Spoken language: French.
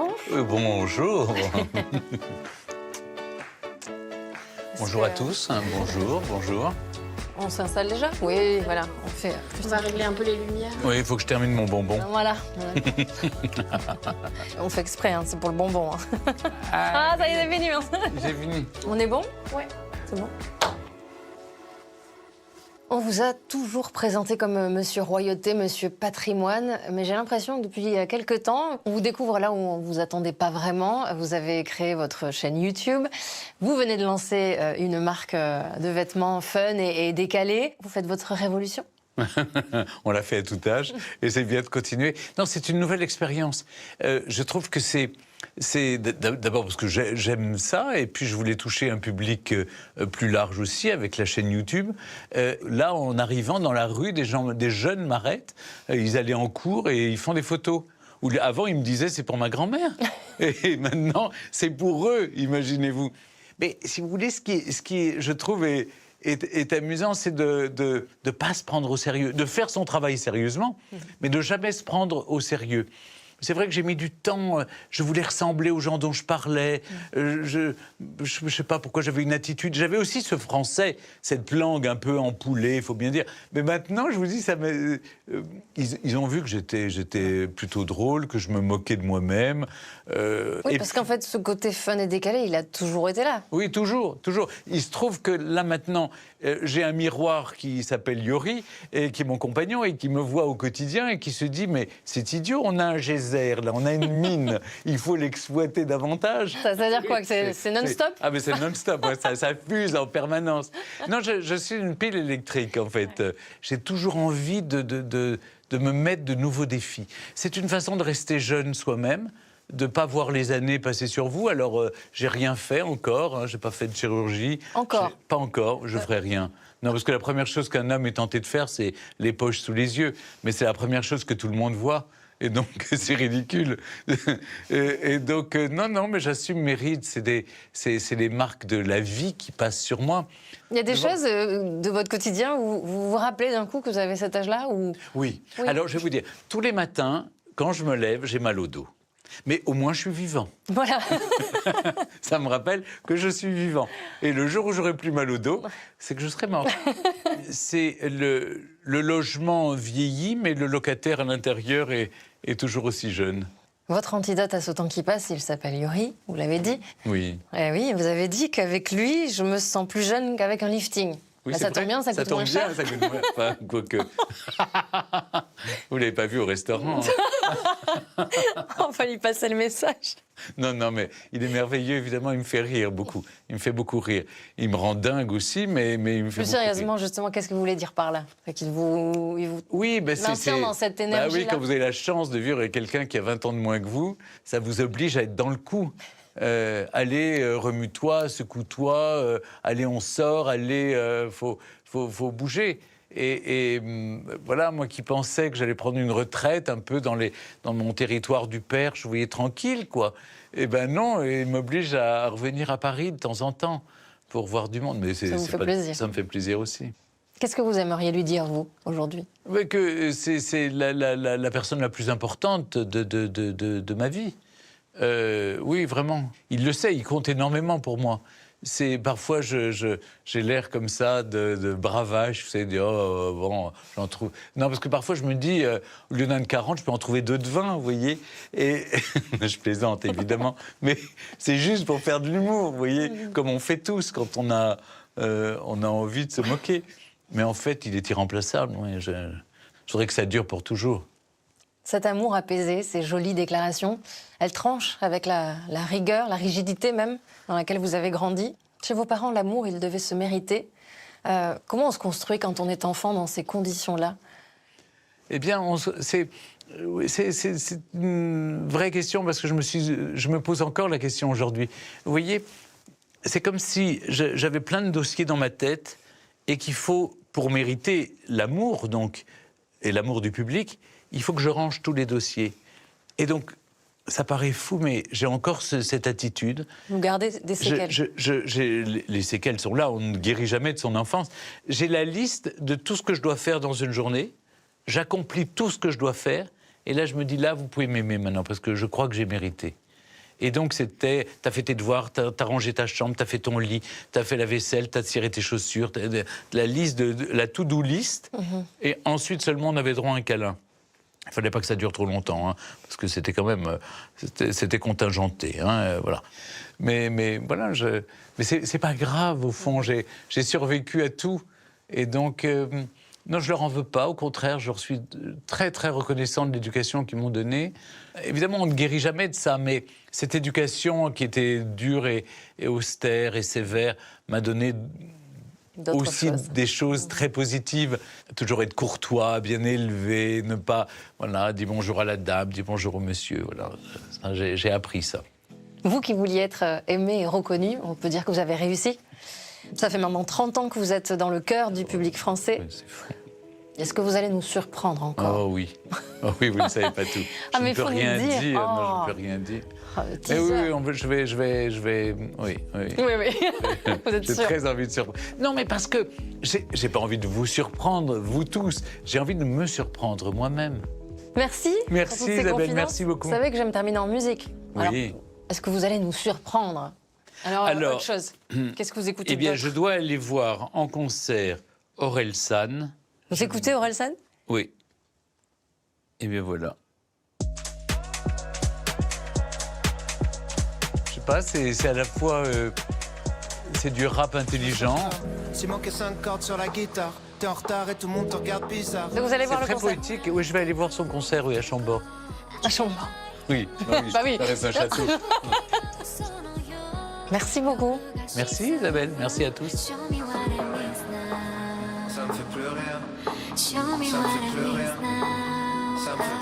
Franck. Bonjour. Bonjour à tous, hein, bonjour. On s'installe déjà? Oui, voilà, on fait... On va régler un peu les lumières. Oui, il faut que je termine mon bonbon. Voilà. On fait exprès, hein, c'est pour le bonbon. Hein. Ah, ça y est, c'est fini. Hein. J'ai fini. On est bon? Ouais. C'est bon. On vous a toujours présenté comme Monsieur Royauté, Monsieur Patrimoine, mais j'ai l'impression que depuis quelques temps, on vous découvre là où on ne vous attendait pas vraiment. Vous avez créé votre chaîne YouTube. Vous venez de lancer une marque de vêtements fun et décalée. Vous faites votre révolution. On l'a fait à tout âge et c'est bien de continuer. Non, c'est une nouvelle expérience. Je trouve que c'est d'abord parce que j'aime ça et puis je voulais toucher un public plus large aussi avec la chaîne YouTube. Là, en arrivant dans la rue, des jeunes m'arrêtent, ils allaient en cours et ils font des photos. Avant, ils me disaient c'est pour ma grand-mère et maintenant c'est pour eux, imaginez-vous. Mais si vous voulez, ce qui je trouve est amusant, c'est de ne pas se prendre au sérieux, de faire son travail sérieusement, mais de jamais se prendre au sérieux. C'est vrai que j'ai mis du temps, je voulais ressembler aux gens dont je parlais, je sais pas pourquoi j'avais une attitude, j'avais aussi ce français, cette langue un peu empoulée, il faut bien dire. Mais maintenant, je vous dis, ils ont vu que j'étais plutôt drôle, que je me moquais de moi-même. Oui, parce qu'en fait, ce côté fun et décalé, il a toujours été là. Oui, toujours. Il se trouve que là, maintenant, j'ai un miroir qui s'appelle Yori, et qui est mon compagnon, et qui me voit au quotidien, et qui se dit, mais c'est idiot, on a un geyser, là, on a une mine, il faut l'exploiter davantage. Ça veut dire quoi, que c'est non-stop? Ah, mais c'est non-stop, ouais, ça fuse en permanence. Non, je suis une pile électrique, en fait. J'ai toujours envie de me mettre de nouveaux défis. C'est une façon de rester jeune soi-même, de ne pas voir les années passer sur vous. Alors, j'ai rien fait encore, hein, j'ai pas fait de chirurgie. Encore? Pas encore, je ferai rien. Non, parce que la première chose qu'un homme est tenté de faire, c'est les poches sous les yeux. Mais c'est la première chose que tout le monde voit. Et donc, c'est ridicule. Et donc, non, mais j'assume mes rides. C'est les marques de la vie qui passent sur moi. Il y a des choses de votre quotidien où vous vous rappelez d'un coup que vous avez cet âge-là ou... Oui. Alors, je vais vous dire, tous les matins, quand je me lève, j'ai mal au dos. Mais au moins, je suis vivant. Voilà. Ça me rappelle que je suis vivant. Et le jour où j'aurai plus mal au dos, c'est que je serai mort. C'est le logement vieillit, mais le locataire à l'intérieur est toujours aussi jeune. Votre antidote à ce temps qui passe, il s'appelle Yori, vous l'avez dit. Oui. Eh oui, vous avez dit qu'avec lui, je me sens plus jeune qu'avec un lifting. Oui, Bah, ça tombe bien, ça coûte moins cher. Ça coûte moins, enfin, quoique. Vous l'avez pas vu au restaurant. Hein. Enfin, il passait le message. Non, mais il est merveilleux, évidemment, il me fait rire beaucoup. Il me fait beaucoup rire. Il me rend dingue aussi, mais il me fait Plus beaucoup sérieusement, rire. justement, qu'est-ce que vous voulez dire par là? Qu'il vous Oui, maintient dans cette énergie-là. Bah oui, quand vous avez la chance de vivre avec quelqu'un qui a 20 ans de moins que vous, ça vous oblige à être dans le coup. Allez, remue-toi, secoue-toi, allez, on sort, allez, faut bouger. Et voilà, moi qui pensais que j'allais prendre une retraite un peu dans mon territoire du Perche, je voyais tranquille, quoi. Eh ben non, il m'oblige à revenir à Paris de temps en temps pour voir du monde. Mais ça vous fait plaisir. Ça me fait plaisir aussi. Qu'est-ce que vous aimeriez lui dire, vous, aujourd'hui? Que c'est la personne la plus importante de ma vie. Oui, vraiment. Il le sait, il compte énormément pour moi. Parfois, j'ai l'air comme ça de bravage, vous savez, oh, bon, j'en trouve... Non, parce que parfois, je me dis, au lieu d'un de 40, je peux en trouver 2 de 20, vous voyez. Et je plaisante, évidemment, mais c'est juste pour faire de l'humour, vous voyez, comme on fait tous quand on a envie de se moquer. Mais en fait, il est irremplaçable. Ouais, je voudrais que ça dure pour toujours. Cet amour apaisé, ces jolies déclarations, elles tranchent avec la rigueur, la rigidité même, dans laquelle vous avez grandi. Chez vos parents, l'amour, il devait se mériter. Comment on se construit quand on est enfant dans ces conditions-là? Eh bien, c'est une vraie question, parce que je me pose encore la question aujourd'hui. Vous voyez, c'est comme si j'avais plein de dossiers dans ma tête et qu'il faut, pour mériter l'amour, donc, et l'amour du public, il faut que je range tous les dossiers. Et donc, ça paraît fou, mais j'ai encore cette attitude. Vous gardez des séquelles? Les séquelles sont là, on ne guérit jamais de son enfance. J'ai la liste de tout ce que je dois faire dans une journée. J'accomplis tout ce que je dois faire. Et là, je me dis, là, vous pouvez m'aimer maintenant, parce que je crois que j'ai mérité. Et donc, c'était, t'as fait tes devoirs, t'as rangé ta chambre, t'as fait ton lit, t'as fait la vaisselle, t'as tiré tes chaussures, la liste, la to-do list. Et ensuite seulement, on avait droit à un câlin. Il ne fallait pas que ça dure trop longtemps, hein, parce que c'était quand même, c'était contingenté, hein, voilà. Mais voilà, mais c'est pas grave au fond. J'ai survécu à tout, et donc non, je leur en veux pas. Au contraire, je leur suis très très reconnaissant de l'éducation qu'ils m'ont donnée. Évidemment, on ne guérit jamais de ça, mais cette éducation qui était dure et austère et sévère m'a donné aussi des choses très positives. Toujours être courtois, bien élevé, ne pas, voilà, dis bonjour à la dame, dis bonjour au monsieur. Voilà, j'ai appris ça. Vous qui vouliez être aimé et reconnu, on peut dire que vous avez réussi. Ça fait maintenant 30 ans que vous êtes dans le cœur du public français. Ouais, c'est fou. Est-ce que vous allez nous surprendre encore? Oh oui. Oh oui, vous ne savez pas tout. Je ne peux rien dire. Non, je ne peux rien dire. Oh, mais oui, je vais. Oui. Vous êtes sûr? J'ai très envie de surprendre. Non, mais parce que j'ai pas envie de vous surprendre, vous tous. J'ai envie de me surprendre moi-même. Merci. Merci Isabelle, merci beaucoup. Vous savez que j'aime terminer en musique. Oui. Alors, est-ce que vous allez nous surprendre? Alors autre chose. Qu'est-ce que vous écoutez? Eh bien, je dois aller voir en concert Orelsan. Vous écoutez Orelsan? Oui. Et bien voilà. Je sais pas, c'est à la fois c'est du rap intelligent. J'ai manqué 5 cordes sur la guitare. T'es en retard et tout le monde te regarde bizarre. Donc vous allez voir le concert? C'est très poétique. Oui, je vais aller voir son concert, oui, à Chambord. À Chambord. Oui, Bah oui. Ça reste un château. Merci beaucoup. Merci Isabelle, merci à tous. Ça me fait plus rien. Ça me fait plus rien. Ça me fait